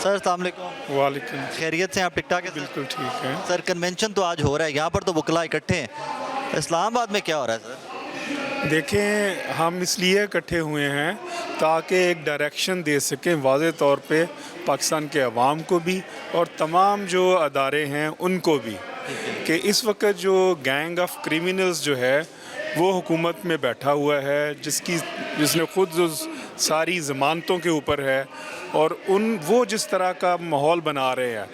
Sir अस्सलाम वालेकुम। वालेकुम। खैरियत से हैं आप? ठीक ठाक है सर? बिल्कुल ठीक है। सर कन्वेंशन तो आज हो रहा है, यहाँ पर तो वकला इकट्ठे हैं। इस्लामाबाद में क्या हो रहा है सर? देखें, हम इसलिए इकट्ठे हुए हैं ताकि एक डायरेक्शन दे सकें वाज़े तौर पे पाकिस्तान के अवाम को भी और तमाम जो अदारे हैं उनको भी, कि इस वक्त जो गैंग ऑफ क्रिमिनल्स जो है वो हुकूमत में बैठा हुआ है, जिसने खुद जो सारी ज़मानतों के ऊपर है और वो जिस तरह का माहौल बना रहे हैं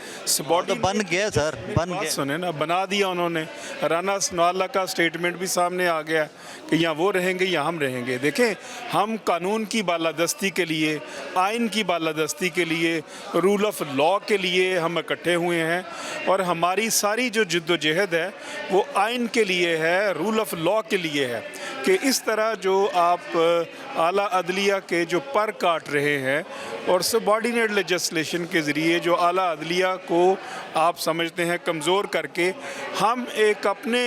तो बन गया सर, बन बात गया। सुने ना, बना दिया उन्होंने। राना सनाउल्लाह का स्टेटमेंट भी सामने आ गया कि यहाँ वो रहेंगे या हम रहेंगे। देखें, हम कानून की बालादस्ती के लिए, आइन की बालादस्ती के लिए, रूल ऑफ लॉ के लिए हम इकट्ठे हुए हैं और हमारी सारी जो जद्दोजहद है वो आइन के लिए है, रूल ऑफ लॉ के लिए है। कि इस तरह जो आप आला अदलिया के जो पर काट रहे हैं और सबॉर्डिनेट लेजिस्लेशन के ज़रिए जो आला अदलिया को आप समझते हैं कमज़ोर करके, हम एक अपने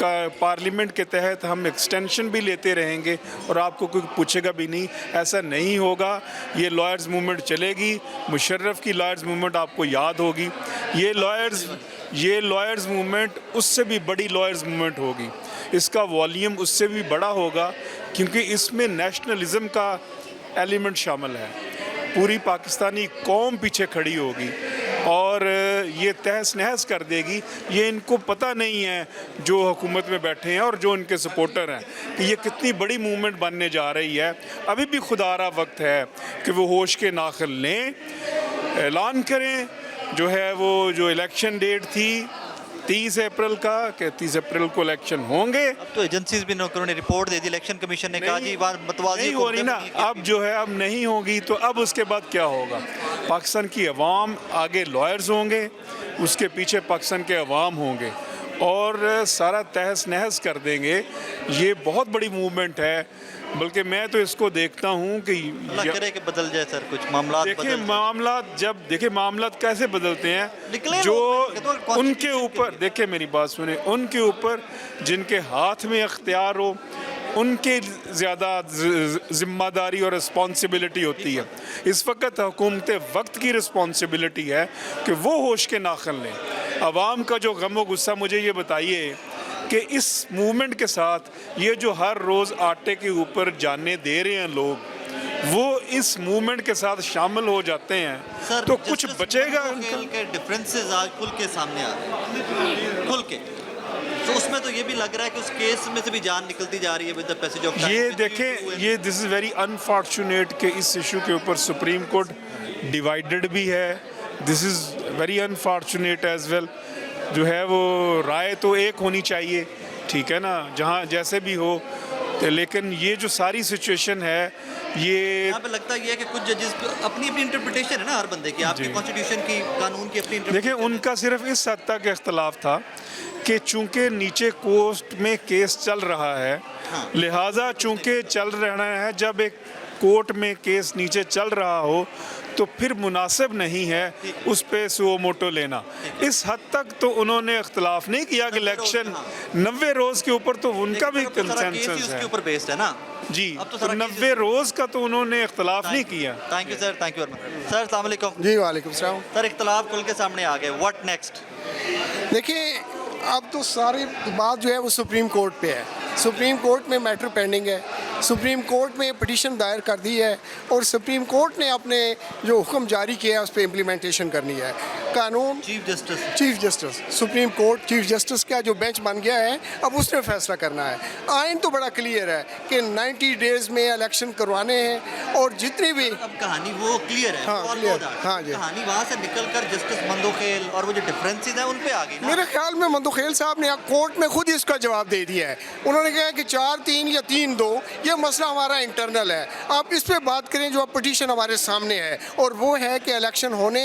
पार्लियामेंट के तहत हम एक्सटेंशन भी लेते रहेंगे और आपको कोई पूछेगा भी नहीं। ऐसा नहीं होगा। ये लॉयर्स मूवमेंट चलेगी। मुशर्रफ की लॉयर्स मूवमेंट आपको याद होगी। ये लॉयर्स मूवमेंट उससे भी बड़ी लॉयर्स मूवमेंट होगी। इसका वॉल्यूम उससे भी बड़ा होगा क्योंकि इसमें नेशनलिज्म का एलिमेंट शामिल है। पूरी पाकिस्तानी कौम पीछे खड़ी होगी और ये तहस नहस कर देगी। ये इनको पता नहीं है जो हुकूमत में बैठे हैं और जो इनके सपोर्टर हैं कि ये कितनी बड़ी मूवमेंट बनने जा रही है। अभी भी खुदारा वक्त है कि वो होश के नाखिल लें, ऐलान करें जो है वो जो इलेक्शन डेट थी 30 अप्रैल का, कि 30 अप्रैल को इलेक्शन होंगे। अब तो एजेंसीज भी नौकरों ने रिपोर्ट दे दी, इलेक्शन कमीशन ने कहा जी बात मतवाजी नहीं हो रही ना। अब जो है अब नहीं होगी तो अब उसके बाद क्या होगा? पाकिस्तान की अवाम आगे लॉयर्स होंगे, उसके पीछे पाकिस्तान के अवाम होंगे और सारा तहस नहस कर देंगे। ये बहुत बड़ी मूवमेंट है। बल्कि मैं तो इसको देखता हूँ कि अल्लाह करे कि बदल जाए सर, कुछ मामला देखिए मामला कैसे बदलते हैं जो उनके ऊपर, देखिए मेरी बात सुने, उनके ऊपर जिनके हाथ में अख्तियार हो उनके ज़्यादा ज़िम्मेदारी और रिस्पॉन्सिबिलिटी होती है। इस वक्त हुकूमत वक्त की रिस्पॉन्सिबिलिटी है कि वो होश के नाखिल लें। अवाम का जो गम व गुस्सा, मुझे ये बताइए कि इस मूवमेंट के साथ ये जो हर रोज़ आटे के ऊपर जाने दे रहे हैं लोग, वो इस मूवमेंट के साथ शामिल हो जाते हैं सर, तो कुछ बचेगा। के डिफरेंसेस आज खुल के सामने आ रहे हैं, खुल के। तो उसमें तो ये भी लग रहा है कि उस केस में से भी जान निकलती जा रही है with the passage of time. ये देखें, ये दिस इज़ वेरी अनफॉर्चुनेट कि इस इशू के ऊपर सुप्रीम कोर्ट डिवाइडेड भी है। This is very unfortunate as well. जो है वो राय तो एक होनी चाहिए, ठीक है ना, जहाँ जैसे भी हो। तो लेकिन ये जो सारी सिचुएशन है, ये यहाँ पे लगता है कि कुछ जजेस अपनी इंटरप्रिटेशन है ना हर बंदे की, आपकी कॉन्स्टिट्यूशन की, कानून की अपनी। देखिए, उनका सिर्फ इस हद तक इख्तलाफ था कि चूंकि नीचे कोर्ट में केस चल रहा है, हाँ। लिहाजा चूंकि चल रहा है, जब एक कोर्ट में केस नीचे चल रहा हो तो फिर मुनासिब नहीं है उस पे सुओ मोटो लेना। इस हद तक तो उन्होंने इख्तलाफ नहीं किया कि इलेक्शन 90 रोज़ के ऊपर तो उनका भी कंसेंसस है ऊपर बेस्ड है ना जी। अब तो 90 रोज़ का तो उन्होंने इख्तलाफ नहीं किया। Thank you sir, thank you very much sir. अस्सलाम वालेकुम। जी वालेकुम सलाम। सर इख्तलाफ खुल के सामने आ गए, व्हाट नेक्स्ट? देखिए, अब तो सारी बात जो है वो सुप्रीम कोर्ट पे है। सुप्रीम कोर्ट में मैटर पेंडिंग है। सुप्रीम कोर्ट में पिटीशन दायर कर दी है और सुप्रीम कोर्ट ने अपने जो हुक्म जारी किया है उस पर इम्प्लीमेंटेशन करनी है। कानून chief justice supreme court chief justice का जो बेंच बन गया है, अब उसने फैसला करना है। आइन तो बड़ा क्लियर है कि 90 डेज़ में इलेक्शन करवाने हैं और जितनी भी अब कहानी वो क्लियर है। हाँ, क्लियर। हाँ जी। कहानी वहाँ से निकलकर जस्टिस मंदोखेल और वो जो डिफरेंसेस हैं उन पे आ गई ना। मेरे ख्याल में मंदोखेल साहब ने कोर्ट में खुद ही इसका जवाब दे दिया है। उन्होंने कहा कि 4-3 या 3-2 ये मसला हमारा इंटरनल है, आप इस पे बात करें। जो अब पिटीशन हमारे सामने है और वो है कि इलेक्शन होने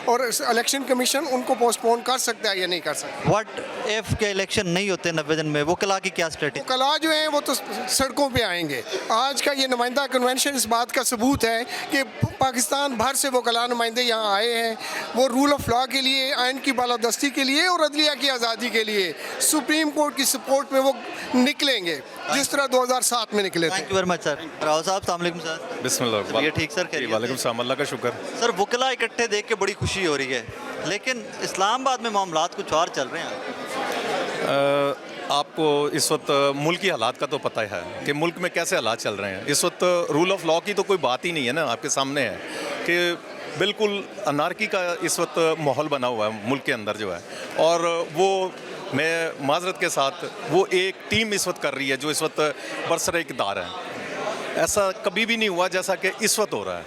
और इलेक्शन इलेक्शन कमीशन उनको पोस्टपोन कर सकता है या नहीं कर सकता। व्हाट इफ के इलेक्शन नहीं होते 90 दिन में, वकला की क्या स्ट्रेटेजी? कला जो है वो तो सड़कों पे आएंगे। आज का ये नुमाइंदा कन्वेंशन इस बात का सबूत है कि पाकिस्तान भर से वो कला नुमाइंदे यहाँ आए हैं। वो रूल ऑफ लॉ के लिए, आइन की बालादस्ती के लिए और अदलिया की आज़ादी के लिए सुप्रीम कोर्ट की सपोर्ट में वो निकलेंगे जिस तरह 2007 में निकले थे। Thank you very much sir. Rao साहब अस्सलाम वालेकुम सर। बिस्मिल्लाह। ये ठीक सर, खैरियत? वालेकुम सलाम, अल्लाह का शुक्र। सर वकला इकट्ठे देख के बड़ी खुशी हो रही है, लेकिन इस्लामाबाद में मामलात कुछ और चल रहे हैं। आपको इस वक्त मुल्क की हालात का तो पता है कि मुल्क में कैसे हालात चल रहे हैं। इस वक्त रूल ऑफ लॉ की तो कोई बात ही नहीं है ना, आपके सामने है कि बिल्कुल अनारकी का इस वक्त माहौल बना हुआ है मुल्क के अंदर जो है। और वो मैं माजरत के साथ वो एक टीम इस वक्त कर रही है जो इस वक्त बरसर इक़्तिदार है। ऐसा कभी भी नहीं हुआ जैसा कि इस वक्त हो रहा है।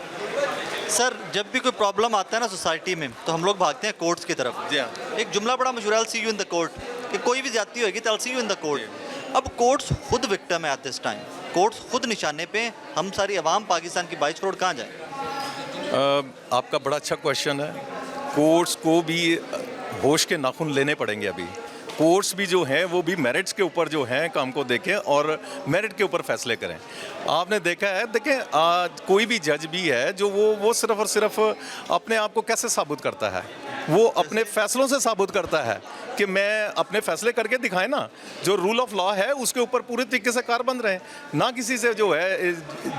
सर जब भी कोई प्रॉब्लम आता है ना सोसाइटी में, तो हम लोग भागते हैं कोर्ट्स की तरफ। जी हाँ। एक जुमला बड़ा मशहूर है, आई सी यू इन द कोर्ट, कि कोई भी ज्यादती होगी तो आई सी यू इन द कोर्ट। अब कोर्ट्स खुद विक्टिम है एट दिस टाइम, कोर्ट्स खुद निशाने पे, हम सारी आवाम पाकिस्तान की 22 करोड़ कहाँ जाए? आपका बड़ा अच्छा क्वेश्चन है। कोर्ट्स को भी होश के नाखून लेने पड़ेंगे अभी। कोर्ट्स भी जो हैं वो भी मेरिट्स के ऊपर जो हैं काम को देखें और मेरिट के ऊपर फैसले करें। आपने देखा है, देखें आज कोई भी जज भी है जो वो सिर्फ और सिर्फ अपने आप को कैसे साबित करता है, वो अपने फैसलों से साबित करता है कि मैं अपने फैसले करके दिखाएं ना। जो रूल ऑफ लॉ है उसके ऊपर पूरे तरीके से कारबंद रहें, ना किसी से जो है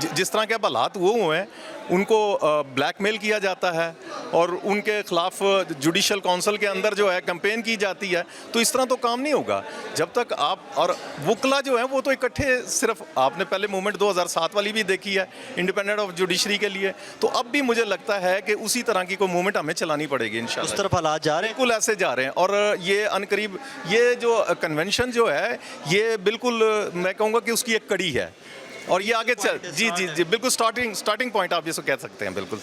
जिस तरह के अब हालात वो हुए हैं उनको ब्लैकमेल किया जाता है और उनके खिलाफ जुडिशल काउंसिल के अंदर जो है कैंपेन की जाती है। तो इस तरह तो काम नहीं होगा जब तक आप और वकला जो है वो तो इकट्ठे, सिर्फ आपने पहले मूवमेंट 2007 वाली भी देखी है इंडिपेंडेंट ऑफ जुडिशरी के लिए, तो अब भी मुझे लगता है कि उसी तरह की कोई मूवमेंट हमें चलानी पड़ेगी इंशाल्लाह। उस तरफ हालात जा रहे हैं, बिल्कुल ऐसे जा रहे हैं। और ये अनकरीब ये जो कन्वेंशन जो है ये बिल्कुल मैं कहूँगा कि उसकी एक कड़ी है और ये आगे चल जी बिल्कुल स्टार्टिंग पॉइंट आप इसको कह सकते हैं। बिल्कुल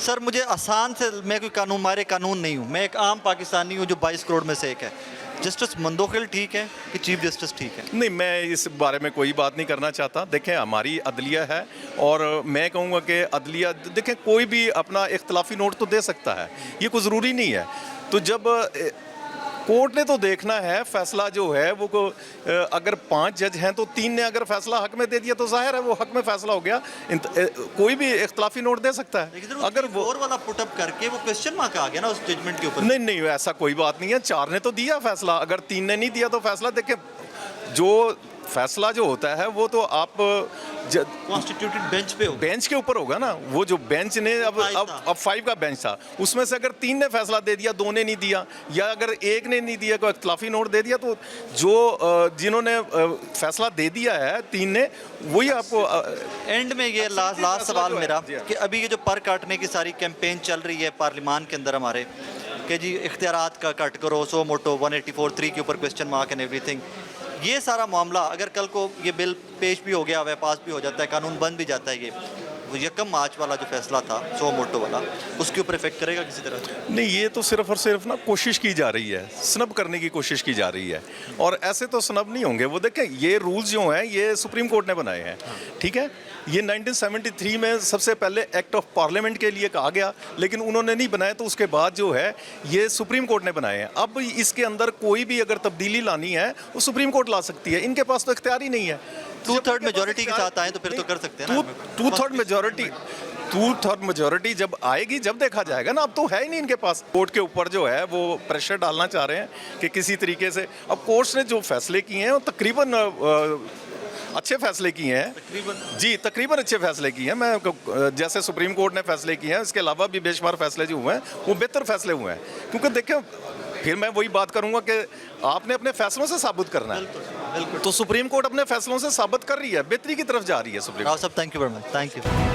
सर मुझे आसान से, मैं कोई कानून मारे कानून नहीं हूँ, मैं एक आम पाकिस्तानी हूँ जो 22 करोड़ में से एक है। जस्टिस मंदोखिल ठीक है कि चीफ जस्टिस ठीक है? नहीं, मैं इस बारे में कोई बात नहीं करना चाहता। देखें हमारी अदलिया है और मैं कहूँगा कि अदलिया, देखें कोई भी अपना इख्तलाफी नोट तो दे सकता है, ये कोई ज़रूरी नहीं है। तो जब कोर्ट ने तो देखना है फैसला जो है वो अगर 5 जज हैं तो 3 ने अगर फैसला हक में दे दिया तो जाहिर है वो हक में फैसला हो गया। कोई भी इख्तलाफी नोट दे सकता है। अगर वो और वाला पुटअप करके वो क्वेश्चन मार्क आ गया ना उस जजमेंट के ऊपर। नहीं ऐसा कोई बात नहीं है। 4 ने तो दिया फैसला, अगर 3 ने नहीं दिया तो फैसला, देखें जो फैसला जो होता है वो तो आप कॉन्स्टिट्यूटेड बेंच पे होगा, बेंच के ऊपर होगा ना। वो जो बेंच ने अब 5 का बेंच था, उसमें से अगर 3 ने फैसला दे दिया, 2 ने नहीं दिया, या अगर 1 ने नहीं दिया, कोई इख्तलाफी नोट दे दिया, तो जो जिन्होंने फैसला दे दिया है 3 ने, वही आपको एंड में ये लास्ट सवाल मेरा कि अभी ये जो पर काटने की सारी कैंपेन चल रही है पार्लियामान के अंदर हमारे, कि जी इख्तियारात का कट करो, सो मोटो 184(3) के ऊपर क्वेश्चन मार्क एंड एवरीथिंग, ये सारा मामला अगर कल को ये बिल पेश भी हो गया हुआ है, पास भी हो जाता है, कानून बन भी जाता है, ये वो 1 मार्च वाला जो फैसला था सो मोटो वाला, उसके ऊपर इफेक्ट करेगा किसी तरह से? नहीं, ये तो सिर्फ और सिर्फ ना कोशिश की जा रही है, स्नब करने की कोशिश की जा रही है, और ऐसे तो स्नब नहीं होंगे। वो देखें ये रूल्स जो हैं ये सुप्रीम कोर्ट ने बनाए हैं, ठीक है। ये 1973 में सबसे पहले एक्ट ऑफ पार्लियामेंट के लिए कहा गया, लेकिन उन्होंने नहीं बनाया, तो उसके बाद जो है ये सुप्रीम कोर्ट ने बनाए हैं। अब इसके अंदर कोई भी अगर तब्दीली लानी है वो सुप्रीम कोर्ट ला सकती है, इनके पास तो इख्तियार ही नहीं है। 2/3 मेजोरिटी के साथ आए तो फिर तो कर सकते हैं ना। 2/3 मेजोरिटी जब आएगी जब देखा जाएगा ना। अब तो है ही नहीं इनके पास। कोर्ट के ऊपर जो है वो प्रेशर डालना चाह रहे हैं कि किसी तरीके से, अब कोर्ट्स ने जो फैसले किए हैं वो तकरीबन अच्छे फैसले किए हैं जी, तकरीबन अच्छे फैसले किए हैं। मैं जैसे सुप्रीम कोर्ट ने फैसले किए हैं, इसके अलावा भी बेशुमार फैसले जो हुए हैं वो बेहतर फैसले हुए हैं। क्योंकि देखें फिर मैं वही बात करूंगा कि आपने अपने फैसलों से साबित करना है। बिल्कुल। तो सुप्रीम कोर्ट अपने फैसलों से साबित कर रही है, बेहतरी की तरफ जा रही है सुप्रीम कोर्ट। राव साहब thank you very much, thank you.